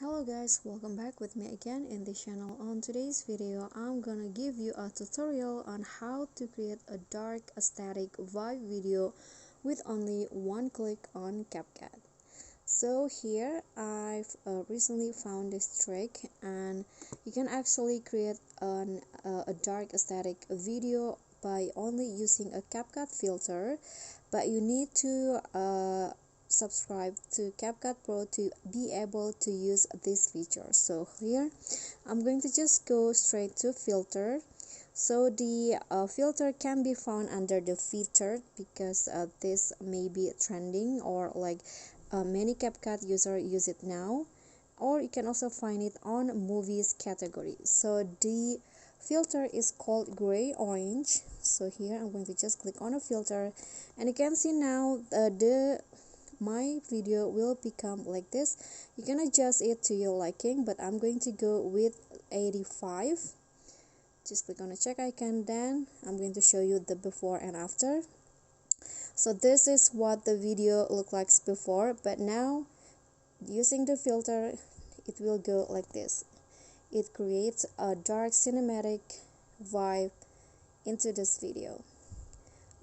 Hello guys, welcome back with me again in this channel. On today's video, I'm gonna give you a tutorial on how to create a dark aesthetic vibe video with only one click on CapCut. So here I've recently found this trick, and you can actually create a dark aesthetic video by only using a CapCut filter, but you need to subscribe to CapCut Pro to be able to use this feature. So here I'm going to just go straight to filter. So the filter can be found under the featured, because this may be trending, or like many CapCut users use it now, or you can also find it on movies category. So the filter is called gray orange. So here I'm going to just click on a filter, and you can see now my video will become like this. You can adjust it to your liking, but I'm going to go with 85. Just click on the check icon, then I'm going to show you the before and after. So this is what the video looked like before, but now using the filter it will go like this. It creates a dark cinematic vibe into this video.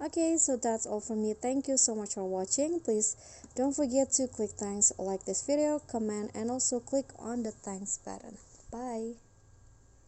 Okay, so that's all from me. Thank you so much for watching. Please don't forget to click thanks, like this video, comment, and also click on the thanks button. Bye.